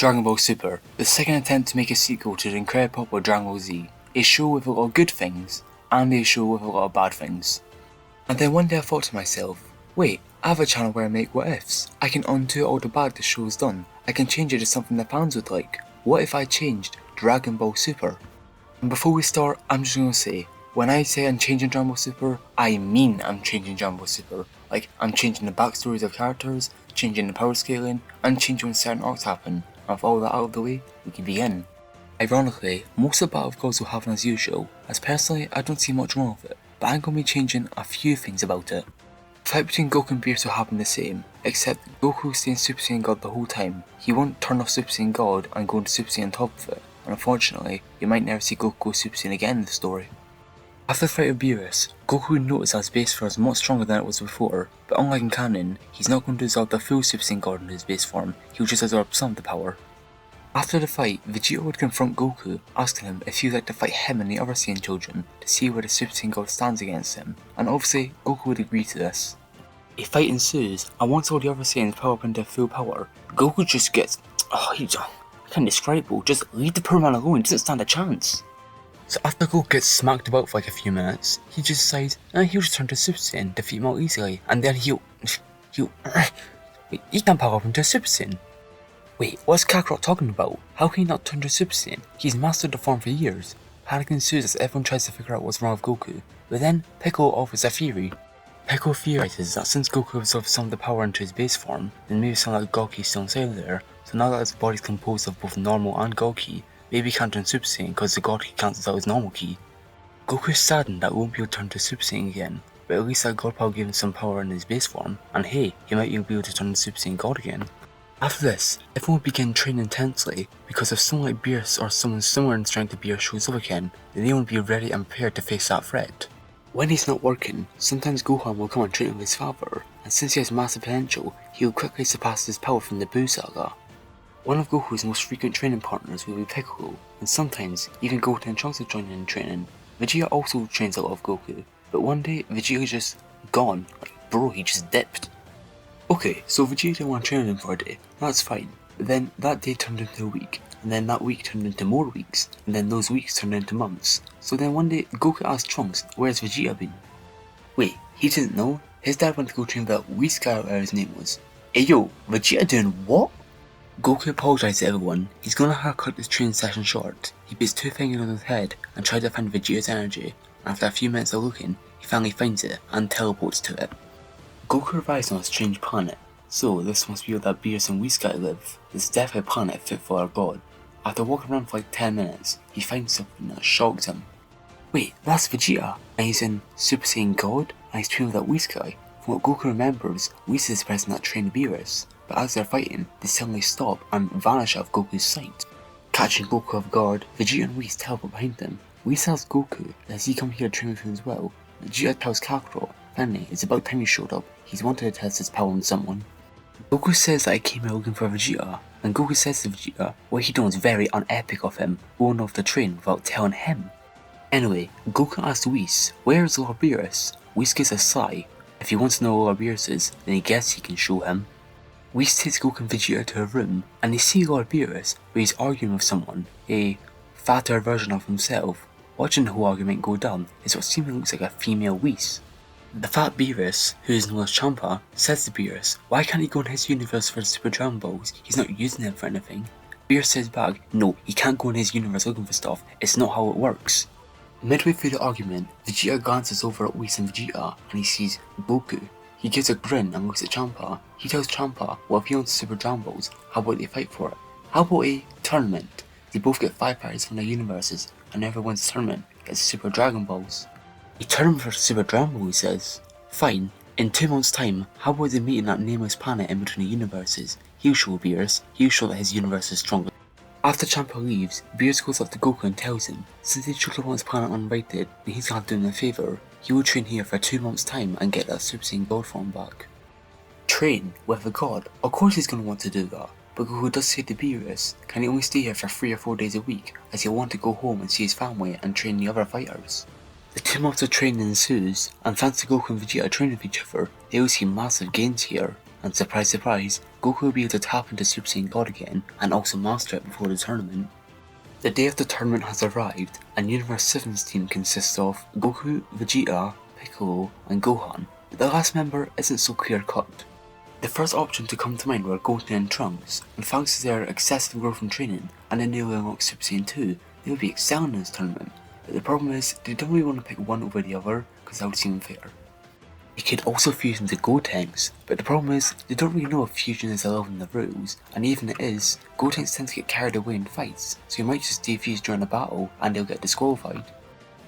Dragon Ball Super, the second attempt to make a sequel to the incredibly popular Dragon Ball Z, a show with a lot of good things, and a show with a lot of bad things. And then one day I thought to myself, wait, I have a channel where I make what ifs. I can undo all the bad the show's done. I can change it to something the fans would like. What if I changed Dragon Ball Super? And before we start, I'm just gonna say, when I say I'm changing Dragon Ball Super, I mean I'm changing Dragon Ball Super. Like, I'm changing the backstories of characters, changing the power scaling, and changing when certain arcs happen. And with all that out of the way, we can begin. Ironically, most of the Battle of Gods will happen as usual, as personally I don't see much wrong with it, but I'm going to be changing a few things about it. The fight between Goku and Beerus will happen the same, except Goku will stay in Super Saiyan God the whole time. He won't turn off Super Saiyan God and go into Super Saiyan on top of it, and unfortunately, you might never see Goku go Super Saiyan again in the story. After the fight with Beerus, Goku would notice that his base form is much stronger than it was before, but unlike in canon, he's not going to absorb the full Super Saiyan God into his base form, he'll just absorb some of the power. After the fight, Vegeta would confront Goku, asking him if he would like to fight him and the other Saiyan children to see where the Super Saiyan God stands against him, and obviously, Goku would agree to this. A fight ensues, and once all the other Saiyans power up into full power, Goku just gets... I can't describe it, just leave the poor man alone, he doesn't stand a chance. So after Goku gets smacked about for like a few minutes, he just decides he'll just turn to Super Saiyan, defeat him out easily, and then wait, he can't power up into Super Saiyan. Wait, what's Kakarot talking about? How can he not turn to Super Saiyan? He's mastered the form for years. Panic ensues as everyone tries to figure out what's wrong with Goku, but then Piccolo offers a theory. Piccolo theorizes that since Goku absorbed some of the power into his base form, then maybe some like God Ki is still inside there, so now that his body's composed of both normal and God Ki, maybe he can't turn Super Saiyan because the God Ki cancels out his normal Ki. Goku is saddened that he won't be able to turn to Super Saiyan again, but at least that God power gave him some power in his base form, and hey, he might even be able to turn to Super Saiyan God again. After this, everyone would begin training intensely, because if someone like Beerus or someone similar in strength to Beerus shows up again, then they won't be ready and prepared to face that threat. When he's not working, sometimes Gohan will come and train with his father, and since he has massive potential, he will quickly surpass his power from the Buu saga. One of Goku's most frequent training partners will be Piccolo, and sometimes even Goten and Trunks will join in training. Vegeta also trains a lot of Goku, but one day Vegeta is just gone, like bro, he just dipped. Okay, so Vegeta didn't want to train him for a day, that's fine, but then that day turned into a week, and then that week turned into more weeks, and then those weeks turned into months. So then one day, Goku asked Trunks, where's Vegeta been? Wait, he didn't know? His dad went to go train that Whis guy or whatever his name was. Hey yo, Vegeta doing what? Goku apologized to everyone. He's gonna have to cut his training session short. He puts two fingers on his head and tries to find Vegeta's energy. After a few minutes of looking, he finally finds it and teleports to it. Goku arrives on a strange planet. So this must be where that Beerus and Whis guy live. This is definitely a planet fit for our god. After walking around for like 10 minutes, he finds something that shocks him. Wait, that's Vegeta, and he's in Super Saiyan God, and he's training with that Whis guy. From what Goku remembers, Whis is the person that trained Beerus, but as they're fighting, they suddenly stop and vanish out of Goku's sight. Catching Goku off guard, Vegeta and Whis teleport behind them. Whis tells Goku that as he come here to train with him as well. Vegeta tells Kakarot, finally, it's about time he showed up, he's wanted to test his power on someone. Goku says that he came here looking for Vegeta, and Goku says to Vegeta what he done was very unepic of him, going off the train without telling him. Anyway, Goku asks Whis, where is Lord Beerus? Whis gives a sigh. If he wants to know where Lord Beerus is, then he guesses he can show him. Whis takes Goku and Vegeta to a room, and they see Lord Beerus, where he's arguing with someone, a fatter version of himself. Watching the whole argument go down is what seemingly looks like a female Whis. The fat Beerus, who is known as Champa, says to Beerus, why can't he go in his universe for the Super Dragon Balls? He's not using them for anything. Beerus says back, no, he can't go in his universe looking for stuff, it's not how it works. Midway through the argument, Vegeta glances over at Whis and Vegeta, and he sees Goku. He gives a grin and looks at Champa. He tells Champa, well if he owns Super Dragon Balls, how about they fight for it? How about a tournament? They both get 5 prizes from their universes, and whoever wins the tournament gets Super Dragon Balls. A tournament for Super Dragon Ball, he says. Fine, in 2 months time, how about they meet in that nameless planet in between the universes? He'll show Beerus, he'll show that his universe is stronger. After Champa leaves, Beerus goes up to Goku and tells him, since he showed up on his planet uninvited, then he's gonna do him a favour. He will train here for 2 months time and get that Super Saiyan God form back. Train with a god? Of course he's gonna want to do that. But Goku does say to Beerus, can he only stay here for 3 or 4 days a week, as he'll want to go home and see his family and train the other fighters. The 2 months of training ensues, and thanks to Goku and Vegeta training with each other, they will see massive gains here. and surprise surprise, Goku will be able to tap into Super Saiyan God again and also master it before the tournament. The day of the tournament has arrived, and Universe 7's team consists of Goku, Vegeta, Piccolo, and Gohan, but the last member isn't so clear cut. The first option to come to mind were Goten and Trunks, and thanks to their excessive growth and training and a newly unlocked Super Saiyan 2, they would be excelling in this tournament, but the problem is they don't really want to pick one over the other because that would seem unfair. You could also fuse into Gotenks, but the problem is they don't really know if fusion is allowed in the rules, and even if it is, Gotenks tend to get carried away in fights, so you might just defuse during a battle and they'll get disqualified.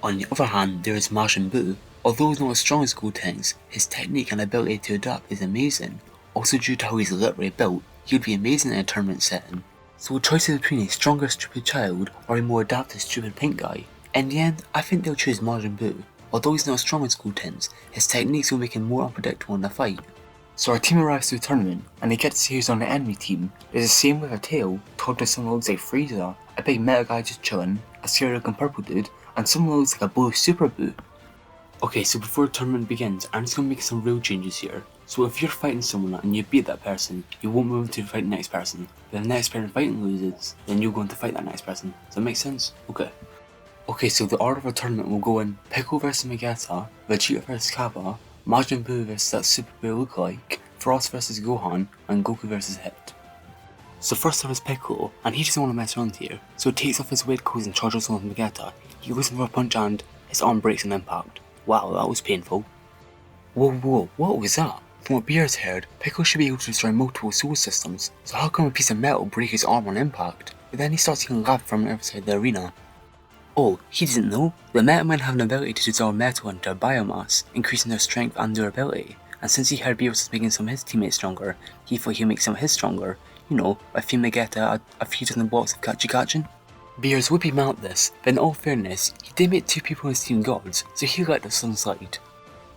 On the other hand, there is Majin Buu. Although he's not as strong as Gotenks, his technique and ability to adapt is amazing. Also due to how he's literally built, he would be amazing in a tournament setting. So a choice is between a stronger stupid child or a more adapted stupid pink guy. In the end, I think they'll choose Majin Buu. Although he's not as strong as Gotenks, his techniques will make him more unpredictable in the fight. So our team arrives to the tournament, and they get to see who's on the enemy team. There's a Saiyan with a tail, told to someone who looks like Frieza, a big metal guy just chilling, a scary looking purple dude, and someone who looks like a blue Super Buu. Okay, so before the tournament begins, I'm just gonna make some rule changes here. So if you're fighting someone and you beat that person, you won't move to fight the next person. If the next person fighting loses, then you're going to fight that next person. Does that make sense? Okay, so the order of the tournament will go in Piccolo vs Vegeta, Vegeta vs Cabba, Majin Buu vs that Super Buu lookalike, Frost vs Gohan, and Goku vs Hit. So first up is Piccolo, and he doesn't want to mess around here, so he takes off his weight coat and charges on Vegeta. He goes in for a punch and his arm breaks on impact. Wow, that was painful. Whoa, what was that? From what Beer's heard, Piccolo should be able to destroy multiple soul systems, so how come a piece of metal break his arm on impact? But then he starts getting lava from the other side of the arena. Oh, he didn't know? The Metal Men have an ability to dissolve metal into biomass, increasing their strength and durability, and since he heard Beerus was making some of his teammates stronger, he thought he'd make some of his stronger, by feeding Vegeta a few dozen blocks of Kachi. Beerus would be mad at this, but in all fairness, he did make 2 people in his team gods, so he let this one slide.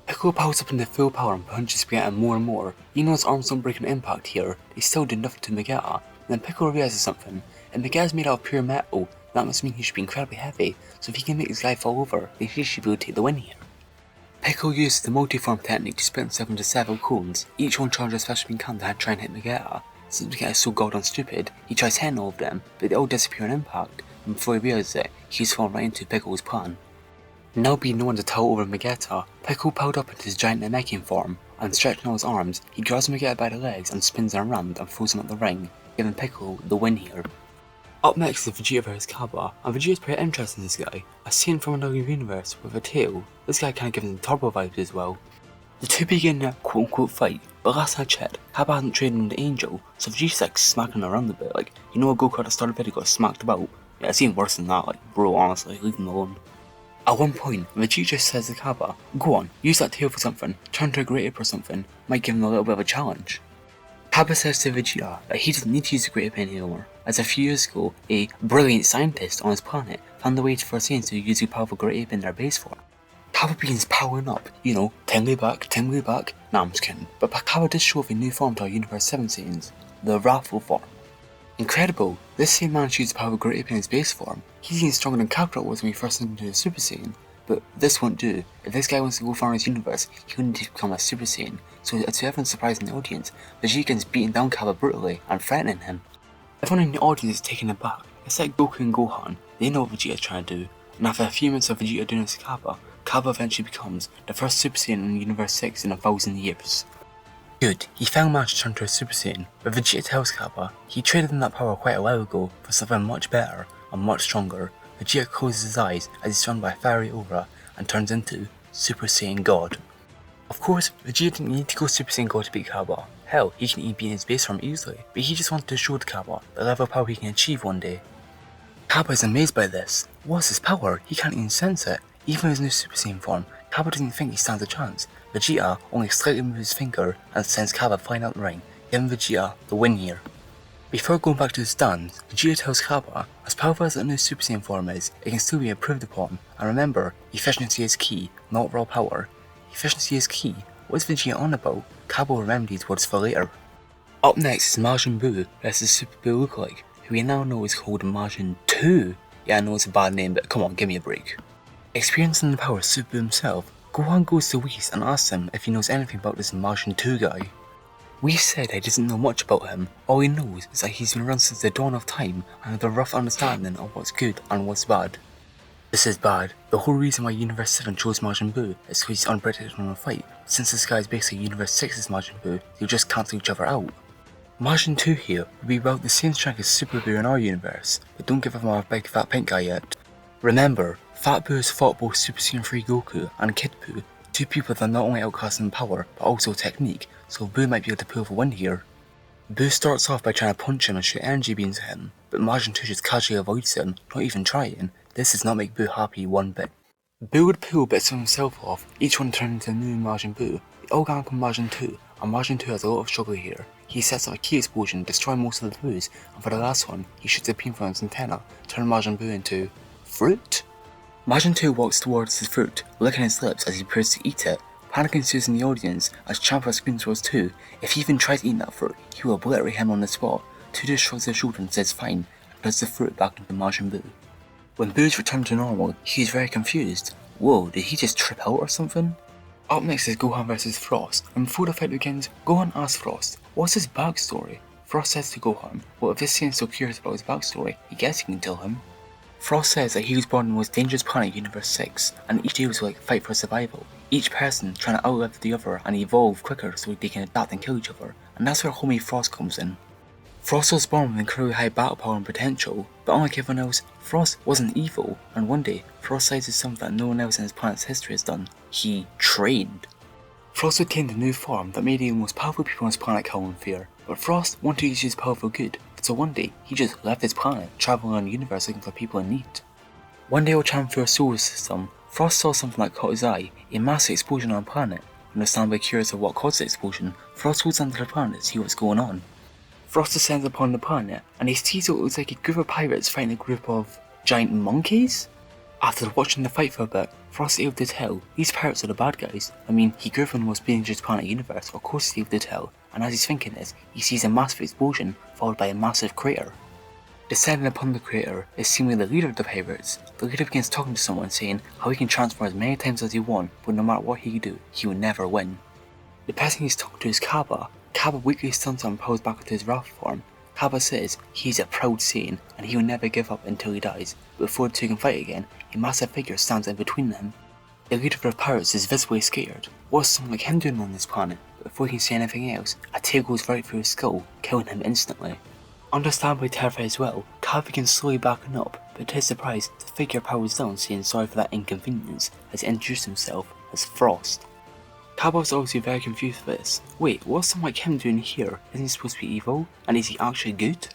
Piccolo powers up into full power and punches Vegeta more and more. Even though his arms don't break an impact here, they still did nothing to Vegeta. And then Piccolo realizes something, and Vegeta's made out of pure metal. That must mean he should be incredibly heavy, so if he can make this guy fall over, then he should be able to take the win here. Piccolo uses the multi-form technique to split himself into several clones, each one charges as fast as he can to try and hit Vegeta. Since Vegeta is so goddamn stupid, he tries hitting all of them, but they all disappear on impact, and before he realizes it, he's fallen right into Piccolo's plan. Now being no one to tower over Vegeta, Piccolo powered up into his giant Namekian form, and stretching all his arms, he grabs Vegeta by the legs and spins him around and throws him at the ring, giving Piccolo the win here. Up next is Vegeta vs Cabba, and Vegeta's pretty interested in this guy, a Saiyan from another universe with a tail. This guy kinda gives him Turbo vibes as well. The two begin a quote-unquote fight, but last I checked, Cabba hasn't traded into Angel, so Vegeta's like smacking around a bit, like, you know how Goku at the start of the video got smacked about? Yeah, it's even worse than that, like, bro, honestly, leave him alone. At one point, Vegeta says to Cabba, go on, use that tail for something, turn to a great ape or something, might give him a little bit of a challenge. Cabba says to Vegeta that he doesn't need to use the great ape anymore, as a few years ago, a brilliant scientist on his planet found a way for Saiyans to use the powerful great ape in their base form. Cabba begins powering up, tingly back, nah I'm just kidding, but Cabba does show off a new form to our Universe 7 Saiyans, the wrathful form. Incredible, this same man shoots the power of great ape in his base form. He's even stronger than Kakarot was when he first turned into a Super Saiyan. But this won't do. If this guy wants to go far in his universe, he would need to become a Super Saiyan. So to everyone's surprise in the audience, Vegeta is beating down Cabba brutally and threatening him. Everyone in the audience is taken aback. It's like Goku and Gohan, they know what Vegeta's trying to do. And after a few minutes of Vegeta doing this to Cabba, Cabba eventually becomes the first Super Saiyan in Universe 6 in 1,000 years. Good, he found managed to turn to a Super Saiyan, but Vegeta tells Cabba he traded in that power quite a while ago for something much better and much stronger. Vegeta closes his eyes as he's surrounded by a fiery aura and turns into Super Saiyan God. Of course, Vegeta didn't need to go Super Saiyan God to beat Cabba. Hell, he can even be in his base form easily, but he just wanted to show to Cabba the level of power he can achieve one day. Cabba is amazed by this. What's his power? He can't even sense it. Even in his new Super Saiyan form, Cabba doesn't think he stands a chance. Vegeta only slightly moves his finger and sends Cabba flying out the ring, giving Vegeta the win here. Before going back to the stands, Vegeta tells Cabba, as powerful as the new Super Saiyan form is, it can still be improved upon, and remember, efficiency is key, not raw power. Efficiency is key. What is Vegeta on about? Cabba will remember these words for later. Up next is Majin Buu versus Super Buu lookalike, who we now know is called Majin 2. Yeah, I know it's a bad name, but come on, give me a break. Experiencing the power of Super Buu himself, Gohan goes to Whis and asks him if he knows anything about this Majin 2 guy. We said he doesn't know much about him. All he knows is that he's been around since the dawn of time and had a rough understanding of what's good and what's bad. This is bad. The whole reason why Universe 7 chose Majin Buu is because he's unpredictable in a fight. Since this guy is basically Universe 6's Majin Buu, they'll just cancel each other out. Majin 2 here will be about the same strength as Super Buu in our universe, but don't give him a big fat pink guy yet. Remember, Fat Buu has fought both Super Saiyan 3 Goku and Kid Buu, two people that not only outclass him in power, but also technique, so Buu might be able to pull off a win here. Buu starts off by trying to punch him and shoot energy beams at him, but Majin 2 just casually avoids him, not even trying. This does not make Buu happy one bit. Buu would pull bits of himself off, each one turned into a new Majin Buu. They all gang up on Majin 2, and Majin 2 has a lot of struggle here. He sets up a key explosion, destroying most of the Buus, and for the last one, he shoots a beam from his antenna, turning Majin Buu into fruit? Majin 2 walks towards his fruit, licking his lips as he prepares to eat it. Panic ensues in the audience as Champa screams towards 2. If he even tries eating that fruit, he will obliterate him on the spot. 2 just shrugs his shoulder and says fine, and puts the fruit back into Majin Buu. When Buu's returned to normal, he is very confused. Whoa, did he just trip out or something? Up next is Gohan vs Frost, and before the fight begins, Gohan asks Frost, what's his backstory? Frost says to Gohan, well if this Saiyan's so curious about his backstory, he guess he can tell him. Frost says that he was born in the most dangerous planet Universe 6, and each day was like a fight for survival. Each person trying to outlive the other and evolve quicker so they can adapt and kill each other, and that's where homie Frost comes in. Frost was born with incredibly high battle power and potential, but unlike everyone else, Frost wasn't evil, and one day, Frost sizes something that no one else in his planet's history has done. He trained. Frost obtained a new form that made even the most powerful people on his planet cower in fear, but Frost wanted to use his power for good, so one day, he just left his planet, traveling around the universe looking for people in need. One day while traveling through a solar system, Frost saw something that caught his eye, a massive explosion on a planet. Understandably curious of what caused the explosion, Frost goes onto the planet to see what's going on. Frost descends upon the planet, and he sees what looks like a group of pirates fighting a group of giant monkeys? After watching the fight for a bit, Frost is able to tell these pirates are the bad guys. I mean, he grew up on the most dangerous planet in the universe, of course he's able to tell, and as he's thinking this, he sees a massive explosion followed by a massive crater. Descending upon the crater is seemingly the leader of the pirates. The leader begins talking to someone saying how he can transform as many times as he wants, but no matter what he can do, he will never win. The person he's talking to is Cabba. Cabba weakly stuns him and pulls back into his wrath form. Cabba says he's a proud Saiyan and he will never give up until he dies, but before the two can fight again, a massive figure stands in between them. The leader of the pirates is visibly scared. What's someone like him doing on this planet? But before he can say anything else, a tail goes right through his skull, killing him instantly. Understandably terrified as well, Cabba begins slowly backing up, but to his surprise, the figure powers down saying sorry for that inconvenience, as he introduced himself as Frost. Cabba was obviously very confused with this. Wait, what's someone like him doing here? Isn't he supposed to be evil? And is he actually good?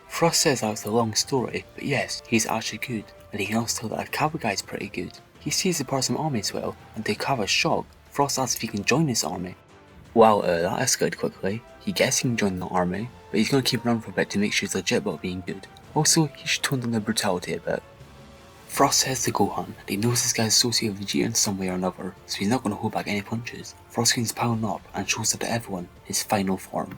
Frost says that it's a long story, but yes, he's actually good, and he can also tell that the Cabba guy's pretty good. He sees the part of some army as well, and to Cabba's shock, Frost asks if he can join this army. Well, that escalated quickly. He guessed he can join the army, but he's gonna keep around for a bit to make sure he's legit about being good. Also, he should tone down the brutality a bit. Frost says to Gohan that he knows this guy is associated with Vegeta in some way or another, so he's not going to hold back any punches. Frost begins piling up and shows up to everyone his final form.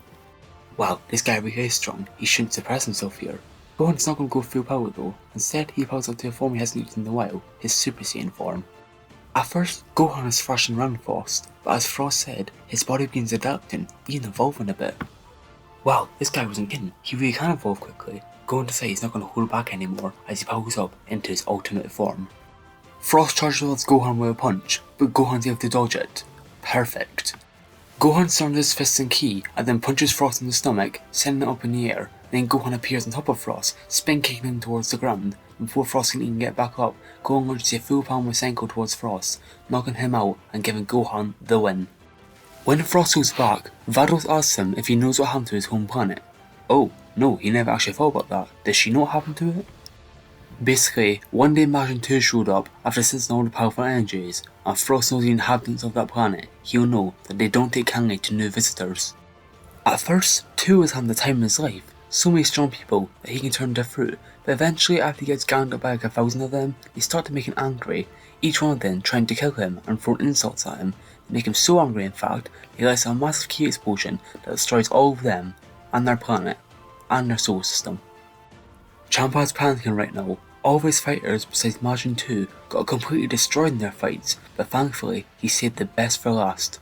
Wow, this guy really is strong, he shouldn't suppress himself here. Gohan's not going to go full power though, instead he powers up to a form he hasn't used in a while, his Super Saiyan form. At first, Gohan is thrashing around Frost, but as Frost said, his body begins adapting, even evolving a bit. Wow, this guy wasn't kidding, he really can evolve quickly. Going to say he's not going to hold back anymore as he powers up into his ultimate form. Frost charges towards Gohan with a punch, but Gohan's able to dodge it. Perfect. Gohan surrounds his fists and ki and then punches Frost in the stomach, sending it up in the air. Then Gohan appears on top of Frost, spin kicking him towards the ground. Before Frost can even get back up, Gohan launches a full pound with Senko towards Frost, knocking him out and giving Gohan the win. When Frost goes back, Vados asks him if he knows what happened to his home planet. Oh, no, he never actually thought about that. Does she know what happened to it? Basically, one day Majin 2 showed up after sensing all the powerful energies, and Frost knows the inhabitants of that planet. He'll know that they don't take kindly to new visitors. At first, 2 was having the time of his life, so many strong people that he can turn into fruit, but eventually after he gets ganged up by like 1,000 of them, they start to make him angry, each one of them trying to kill him and throwing insults at him. They make him so angry in fact, he lets out a massive ki explosion that destroys all of them, and their planet, and their solar system. Champa is panicking right now. All of his fighters besides Majin 2 got completely destroyed in their fights, but thankfully he saved the best for last.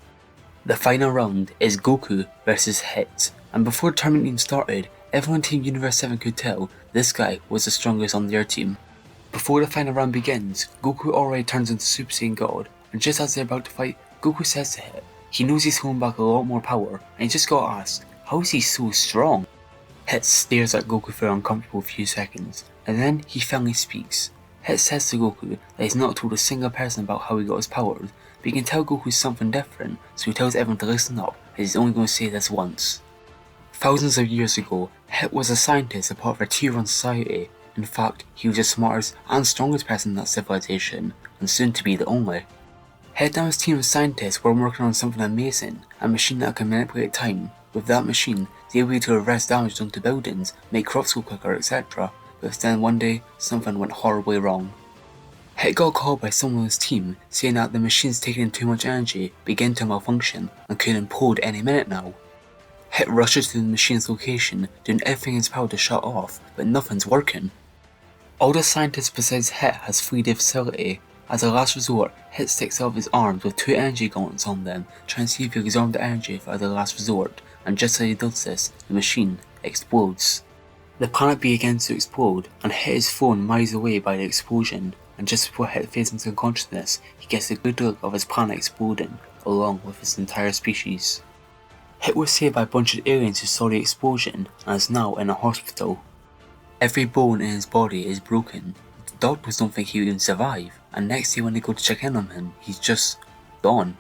The final round is Goku versus Hit, and before the tournament even started, everyone in Team Universe 7 could tell this guy was the strongest on their team. Before the final round begins, Goku already turns into Super Saiyan God, and just as they're about to fight, Goku says to Hit, he knows he's holding back a lot more power, and he just got asked, how is he so strong? Hit stares at Goku for an uncomfortable few seconds, and then he finally speaks. Hit says to Goku that he's not told a single person about how he got his powers, but he can tell Goku's something different, so he tells everyone to listen up, as he's only going to say this once. Thousands of years ago, Hit was a scientist, a part of a tier-1 society. In fact, he was the smartest and strongest person in that civilization, and soon to be the only. Hit and his team of scientists were working on something amazing, a machine that can manipulate time. With that machine, they were able to reverse damage done to buildings, make crops grow quicker, etc. But then one day, something went horribly wrong. Hit got called by someone on his team, saying that the machine's taking in too much energy, began to malfunction, and could implode any minute now. Hit rushes to the machine's location, doing everything in his power to shut off, but nothing's working. All the scientists besides Hit has fled the facility. As a last resort, Hit sticks out his arms with 2 energy gauntlets on them, trying to see if he can absorb the energy as a last resort, and just as he does this, the machine explodes. The planet begins to explode, and Hit is thrown miles away by the explosion, and just before Hit fades into unconsciousness, he gets a good look of his planet exploding, along with his entire species. Hit was saved by a bunch of aliens who saw the explosion, and is now in a hospital. Every bone in his body is broken. The doctors don't think he will even survive, and next day when they go to check in on him, he's just gone.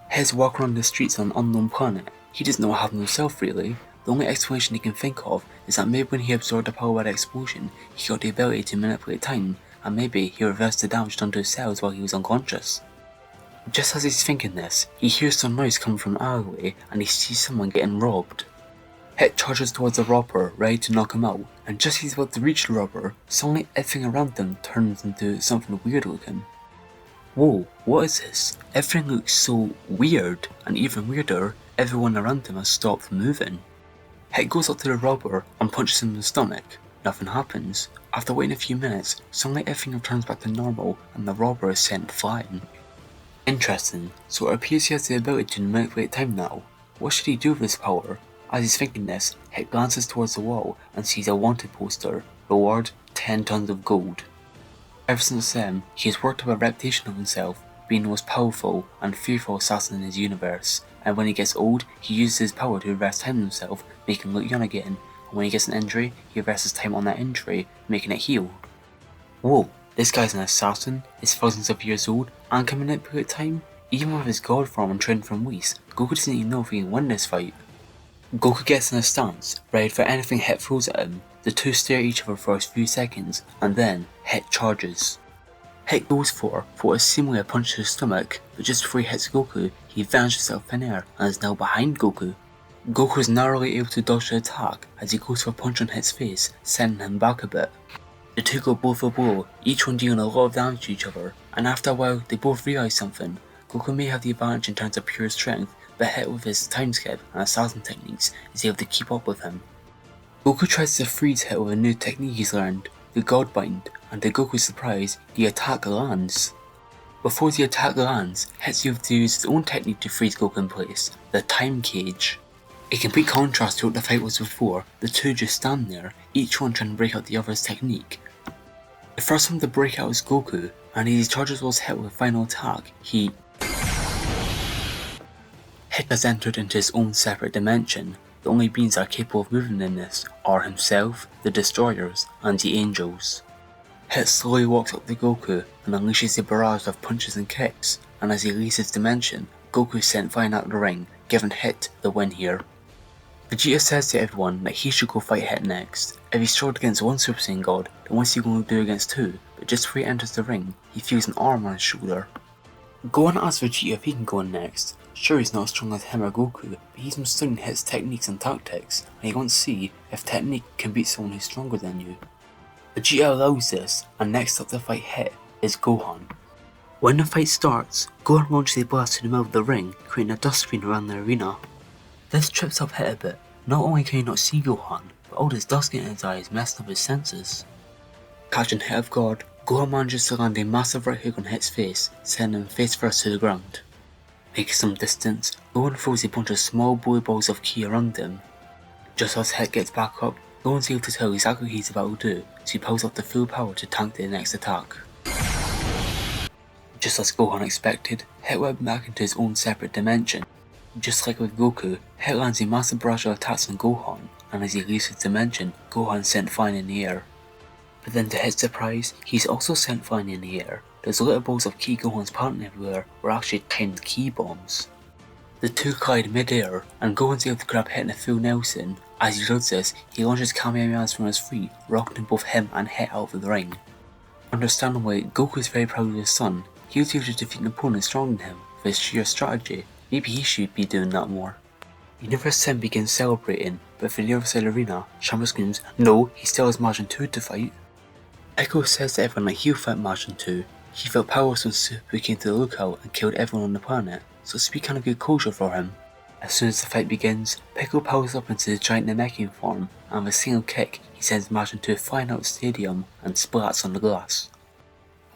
Hit's walking around the streets on an unknown planet. He doesn't know what happened to himself really. The only explanation he can think of is that maybe when he absorbed the power by the explosion, he got the ability to manipulate time, and maybe he reversed the damage done to his cells while he was unconscious. Just as he's thinking this, he hears some noise coming from an alleyway, and he sees someone getting robbed. Hit charges towards the robber, ready to knock him out, and just as he's about to reach the robber, suddenly everything around him turns into something weird looking. Whoa, what is this? Everything looks so weird, and even weirder, everyone around him has stopped moving. Hit goes up to the robber and punches him in the stomach. Nothing happens. After waiting a few minutes, suddenly everything returns back to normal and the robber is sent flying. Interesting, so it appears he has the ability to manipulate time now. What should he do with this power? As he's thinking this, Hit glances towards the wall and sees a wanted poster, reward 10 tons of gold. Ever since then, he has worked up a reputation of himself, being the most powerful and fearful assassin in his universe, and when he gets old, he uses his power to reverse time himself, making him look young again, and when he gets an injury, he reverses time on that injury, making it heal. Whoa, this guy's an assassin, is thousands of years old, and can manipulate time? Even with his god form and training from Whis, Goku doesn't even know if he can win this fight. Goku gets in a stance, ready for anything Hit throws at him. The two stare at each other for a few seconds, and then Hit charges. Hit goes for what is seemingly a punch to the stomach, but just before he hits Goku, he vanishes out of thin air and is now behind Goku. Goku is narrowly able to dodge the attack as he goes for a punch on Hit's face, sending him back a bit. The two go both for blow, each one dealing a lot of damage to each other, and after a while they both realise something. Goku may have the advantage in terms of pure strength, but Hit with his time skip and assassin techniques is able to keep up with him. Goku tries to freeze Hit with a new technique he's learned, the God Bind, and to Goku's surprise, the attack lands. Before the attack lands, Hit's able to use his own technique to freeze Goku in place, the Time Cage. A complete contrast to what the fight was before, the two just stand there, each one trying to break out the other's technique. The first one to break out is Goku, and as he charges towards Hit with a final attack, Hit has entered into his own separate dimension. The only beings that are capable of moving in this are himself, the Destroyers, and the Angels. Hit slowly walks up to Goku and unleashes a barrage of punches and kicks, and as he leaves his dimension, Goku is sent flying out of the ring, giving Hit the win here. Vegeta says to everyone that he should go fight Hit next. If he struggled against one Super Saiyan God, then what's he going to do against two? But just before he enters the ring, he feels an arm on his shoulder. Gohan asks Vegeta if he can go in next. Sure, he's not as strong as him or Goku, but he's been studying Hit's techniques and tactics, and he wants to see if technique can beat someone who's stronger than you. Vegeta allows this, and next up to fight Hit is Gohan. When the fight starts, Gohan launches a blast to the middle of the ring, creating a dust screen around the arena. This trips up Hit a bit. Not only can he not see Gohan, but all this dust getting in his eyes messing up his senses. Catching Hit off guard, Gohan manages to land a massive right hook on Hit's face, sending him face first to the ground. Making some distance, Gohan throws a bunch of small bullet balls of ki around him. Just as Head gets back up, Gohan's able to tell exactly what he's about to do, so he pulls up the full power to tank the next attack. Just as Gohan expected, Head went back into his own separate dimension. Just like with Goku, Head lands a massive barrage of attacks on Gohan, and as he leaves his dimension, Gohan is sent flying in the air. But then to Head's surprise, he's also sent flying in the air. Those little balls of ki Gohan's planting everywhere were actually tiny ki bombs. The two collide mid-air, and Gohan's able to grab Head in a full Nelson. As he does this, he launches Kamehamehas from his feet, rocking both him and Head out of the ring. Understandably, Goku is very proud of his son. He was able to defeat an opponent stronger than him with his sheer strategy. Maybe he should be doing that more. Universe 7 begins celebrating, but for the other side of the arena, Champa screams, "No, he still has Majin 2 to fight." Piccolo says to everyone that he'll fight Majin 2. He felt powerless when Super came to the lookout and killed everyone on the planet, so it's be kind of good closure for him. As soon as the fight begins, Piccolo powers up into the giant Namekian form, and with a single kick, he sends Majin 2 flying out of the stadium and splats on the glass.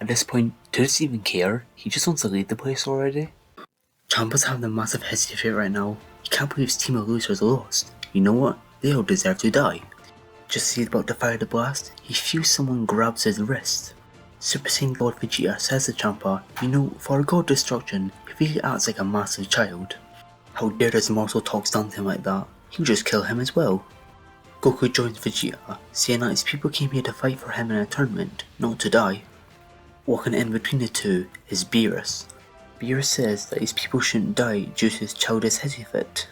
At this point, Two doesn't even care, he just wants to leave the place already. Champa's having a massive hissy fit right now. He can't believe his team of losers lost. You know what? They all deserve to die. Just as he's about to fire the blast, he feels someone grabs his wrist. Super Saiyan God Vegeta says to Champa, "You know, for a god destruction, he really acts like a massive child. How dare this morsel talks down to him like that? He'll just kill him as well." Goku joins Vegeta, saying that his people came here to fight for him in a tournament, not to die. Walking in between the two is Beerus. Beerus says that his people shouldn't die due to his childish hissy fit.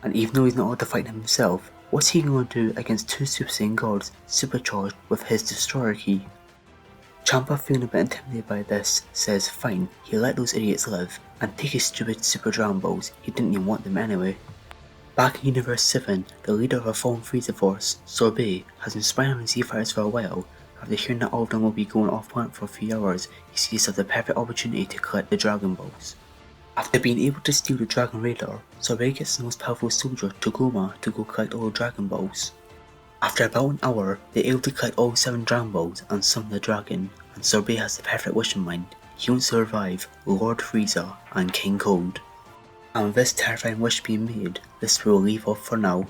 And even though he's not allowed to fight him himself, what's he going to do against two Super Saiyan gods supercharged with his Destroyer Key? Champa, feeling a bit intimidated by this, says fine, he'll let those idiots live, and take his stupid Super Dragon Balls, he didn't even want them anyway. Back in Universe 7, the leader of a fallen Frieza force, Sorbet, has been spying on the Z-Fighters for a while. After hearing that all of them will be going off-planet for a few hours, he sees it as the perfect opportunity to collect the Dragon Balls. After being able to steal the Dragon Radar, Sorbet gets the most powerful soldier, Togoma, to go collect all the Dragon Balls. After about an hour, they're able to collect all 7 Dragon Balls and summon the dragon, and Sorbet has the perfect wish in mind. He wants to revive Lord Frieza and King Cold. And with this terrifying wish being made, this will leave off for now.